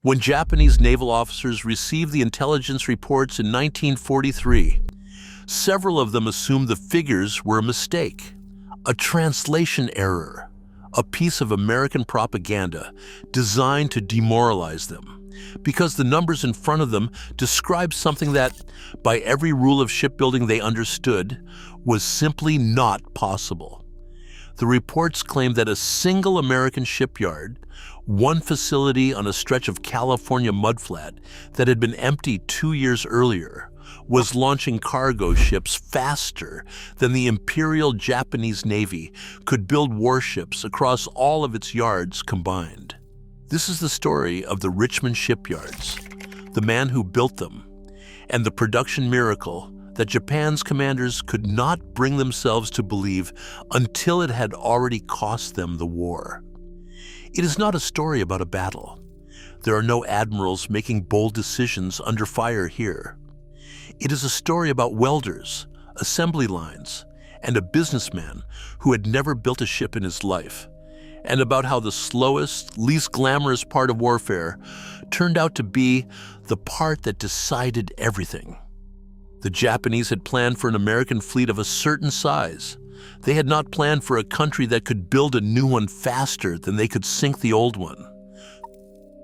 When Japanese naval officers received the intelligence reports in 1943, several of them assumed the figures were a mistake, a translation error, a piece of American propaganda designed to demoralize them, because the numbers in front of them described something that, by every rule of shipbuilding they understood, was simply not possible. The reports claimed that a single American shipyard, one facility on a stretch of California mudflat that had been empty 2 years earlier, was launching cargo ships faster than the Imperial Japanese Navy could build warships across all of its yards combined. This is the story of the Richmond shipyards, the man who built them, and the production miracle that Japan's commanders could not bring themselves to believe until it had already cost them the war. It is not a story about a battle. There are no admirals making bold decisions under fire here. It is a story about welders, assembly lines, and a businessman who had never built a ship in his life, and about how the slowest, least glamorous part of warfare turned out to be the part that decided everything. The Japanese had planned for an American fleet of a certain size. They had not planned for a country that could build a new one faster than they could sink the old one.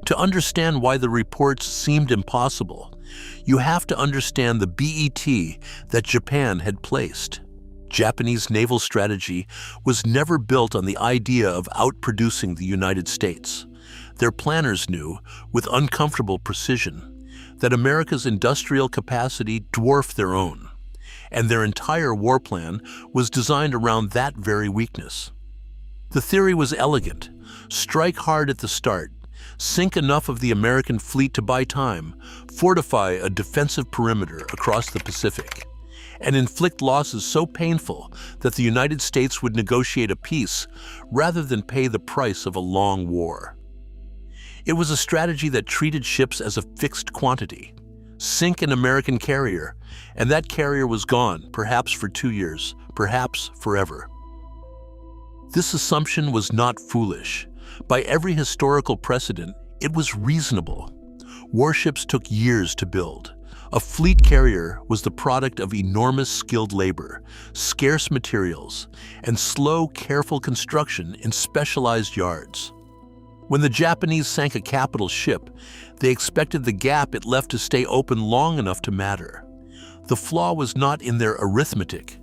To understand why the reports seemed impossible, you have to understand the BET that Japan had placed. Japanese naval strategy was never built on the idea of outproducing the United States. Their planners knew, with uncomfortable precision, that America's industrial capacity dwarfed their own, and their entire war plan was designed around that very weakness. The theory was elegant: strike hard at the start, sink enough of the American fleet to buy time, fortify a defensive perimeter across the Pacific, and inflict losses so painful that the United States would negotiate a peace rather than pay the price of a long war. It was a strategy that treated ships as a fixed quantity. Sink an American carrier, and that carrier was gone, perhaps for 2 years, perhaps forever. This assumption was not foolish. By every historical precedent, it was reasonable. Warships took years to build. A fleet carrier was the product of enormous skilled labor, scarce materials, and slow, careful construction in specialized yards. When the Japanese sank a capital ship, they expected the gap it left to stay open long enough to matter. The flaw was not in their arithmetic.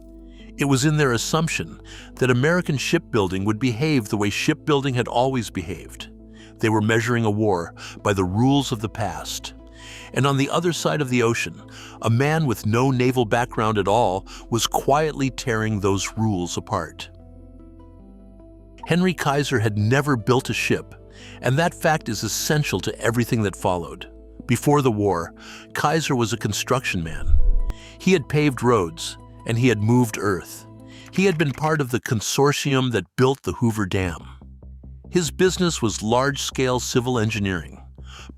It was in their assumption that American shipbuilding would behave the way shipbuilding had always behaved. They were measuring a war by the rules of the past. And on the other side of the ocean, a man with no naval background at all was quietly tearing those rules apart. Henry Kaiser had never built a ship, and that fact is essential to everything that followed. Before the war, Kaiser was a construction man. He had paved roads, and he had moved earth. He had been part of the consortium that built the Hoover Dam. His business was large-scale civil engineering,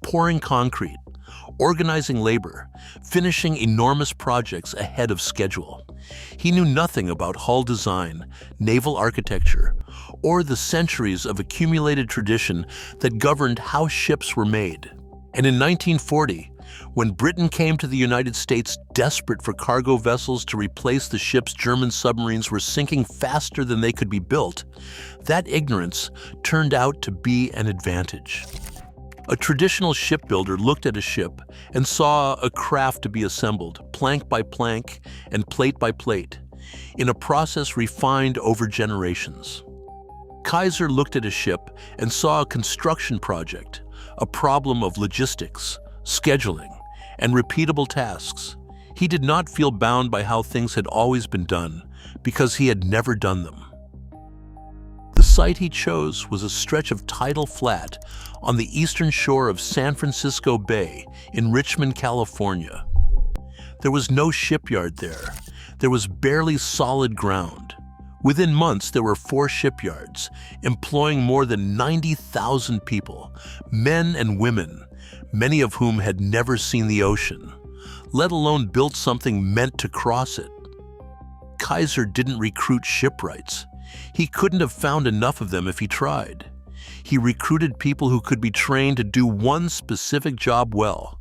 pouring concrete, organizing labor, finishing enormous projects ahead of schedule. He knew nothing about hull design, naval architecture, or the centuries of accumulated tradition that governed how ships were made. And in 1940, when Britain came to the United States desperate for cargo vessels to replace the ships German submarines were sinking faster than they could be built, that ignorance turned out to be an advantage. A traditional shipbuilder looked at a ship and saw a craft to be assembled, plank by plank and plate by plate, in a process refined over generations. Kaiser looked at a ship and saw a construction project, a problem of logistics, scheduling, and repeatable tasks. He did not feel bound by how things had always been done, because he had never done them. The site he chose was a stretch of tidal flat on the eastern shore of San Francisco Bay in Richmond, California. There was no shipyard there. There was barely solid ground. Within months, there were 4 shipyards, employing more than 90,000 people, men and women, many of whom had never seen the ocean, let alone built something meant to cross it. Kaiser didn't recruit shipwrights. He couldn't have found enough of them if he tried. He recruited people who could be trained to do one specific job well,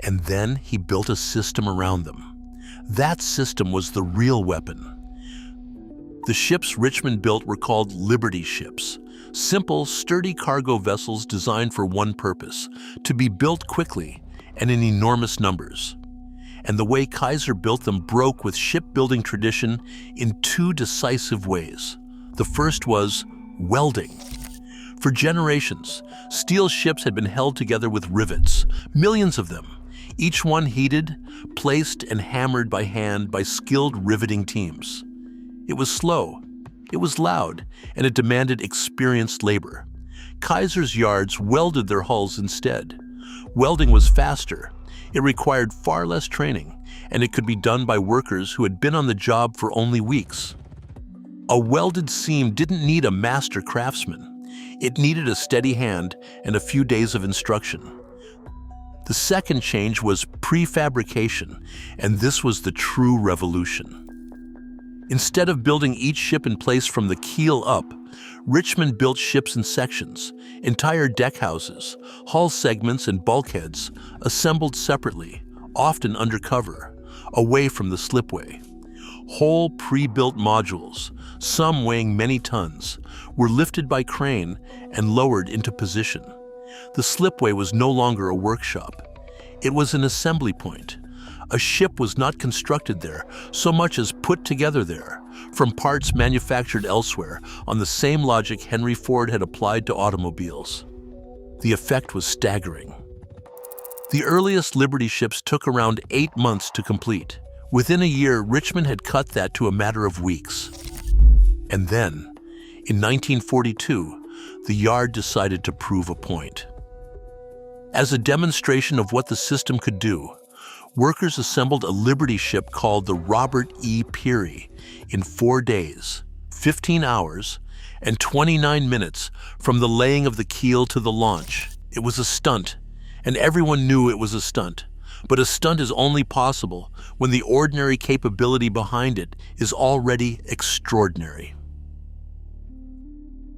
and then he built a system around them. That system was the real weapon. The ships Richmond built were called Liberty ships, simple, sturdy cargo vessels designed for one purpose: to be built quickly and in enormous numbers. And the way Kaiser built them broke with shipbuilding tradition in two decisive ways. The first was welding. For generations, steel ships had been held together with rivets, millions of them, each one heated, placed, and hammered by hand by skilled riveting teams. It was slow, it was loud, and it demanded experienced labor. Kaiser's yards welded their hulls instead. Welding was faster, it required far less training, and it could be done by workers who had been on the job for only weeks. A welded seam didn't need a master craftsman. It needed a steady hand and a few days of instruction. The second change was prefabrication, and this was the true revolution. Instead of building each ship in place from the keel up, Richmond built ships in sections, entire deckhouses, hull segments, and bulkheads, assembled separately, often undercover, away from the slipway. Whole pre-built modules, some weighing many tons, were lifted by crane and lowered into position. The slipway was no longer a workshop. It was an assembly point. A ship was not constructed there so much as put together there, from parts manufactured elsewhere on the same logic Henry Ford had applied to automobiles. The effect was staggering. The earliest Liberty ships took around 8 months to complete. Within a year, Richmond had cut that to a matter of weeks. And then, in 1942, the yard decided to prove a point. As a demonstration of what the system could do, workers assembled a Liberty ship called the Robert E. Peary in 4 days, 15 hours, and 29 minutes from the laying of the keel to the launch. It was a stunt, and everyone knew it was a stunt. But a stunt is only possible when the ordinary capability behind it is already extraordinary.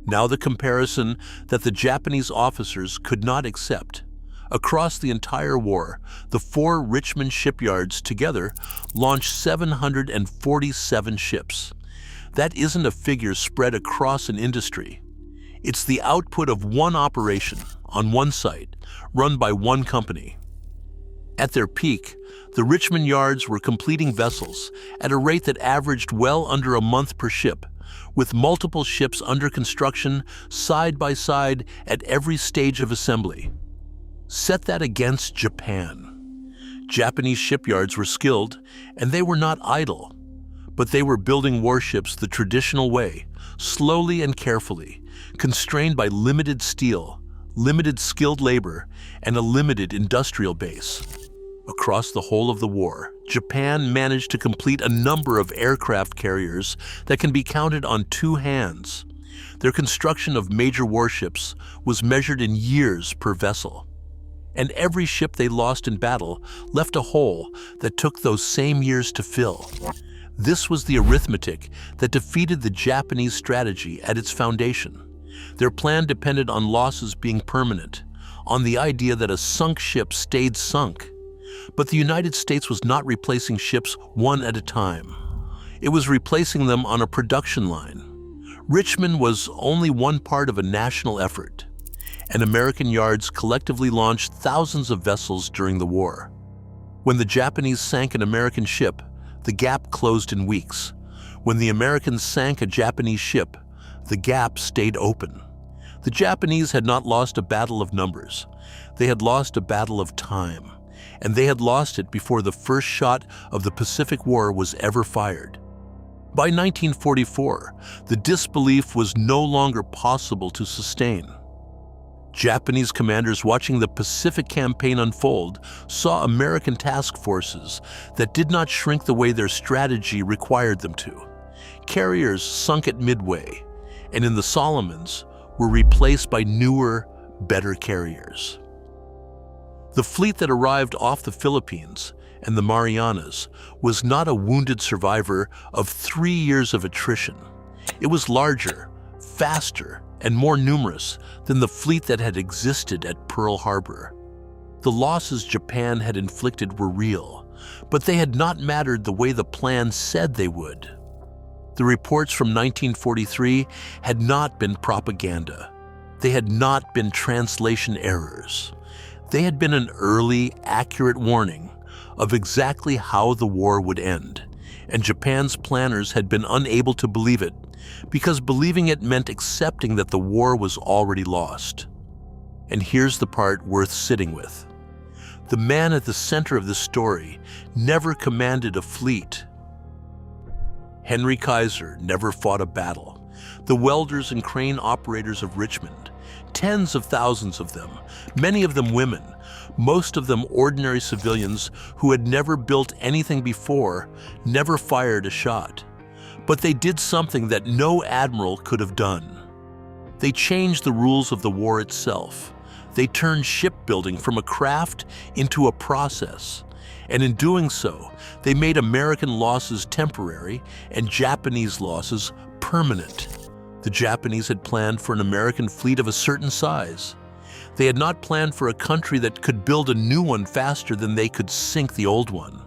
Now the comparison that the Japanese officers could not accept. Across the entire war, the 4 Richmond shipyards together launched 747 ships. That isn't a figure spread across an industry. It's the output of one operation on one site, run by one company. At their peak, the Richmond yards were completing vessels at a rate that averaged well under a month per ship, with multiple ships under construction side by side at every stage of assembly. Set that against Japan. Japanese shipyards were skilled, and they were not idle. But they were building warships the traditional way, slowly and carefully, constrained by limited steel, limited skilled labor, and a limited industrial base. Across the whole of the war, Japan managed to complete a number of aircraft carriers that can be counted on 2 hands. Their construction of major warships was measured in years per vessel. And every ship they lost in battle left a hole that took those same years to fill. This was the arithmetic that defeated the Japanese strategy at its foundation. Their plan depended on losses being permanent, on the idea that a sunk ship stayed sunk. But the United States was not replacing ships one at a time. It was replacing them on a production line. Richmond was only one part of a national effort, and American yards collectively launched thousands of vessels during the war. When the Japanese sank an American ship, the gap closed in weeks. When the Americans sank a Japanese ship, the gap stayed open. The Japanese had not lost a battle of numbers. They had lost a battle of time, and they had lost it before the first shot of the Pacific War was ever fired. By 1944, the disbelief was no longer possible to sustain. Japanese commanders watching the Pacific Campaign unfold saw American task forces that did not shrink the way their strategy required them to. Carriers sunk at Midway, and in the Solomons were replaced by newer, better carriers. The fleet that arrived off the Philippines and the Marianas was not a wounded survivor of 3 years of attrition. It was larger, faster, and more numerous than the fleet that had existed at Pearl Harbor. The losses Japan had inflicted were real, but they had not mattered the way the plan said they would. The reports from 1943 had not been propaganda. They had not been translation errors. They had been an early, accurate warning of exactly how the war would end, and Japan's planners had been unable to believe it because believing it meant accepting that the war was already lost. And here's the part worth sitting with. The man at the center of this story never commanded a fleet. Henry Kaiser never fought a battle. The welders and crane operators of Richmond, tens of thousands of them, many of them women, most of them ordinary civilians who had never built anything before, never fired a shot. But they did something that no admiral could have done. They changed the rules of the war itself. They turned shipbuilding from a craft into a process. And in doing so, they made American losses temporary and Japanese losses permanent. The Japanese had planned for an American fleet of a certain size. They had not planned for a country that could build a new one faster than they could sink the old one.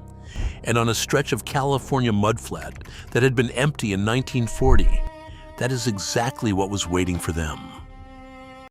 And on a stretch of California mudflat that had been empty in 1940, that is exactly what was waiting for them.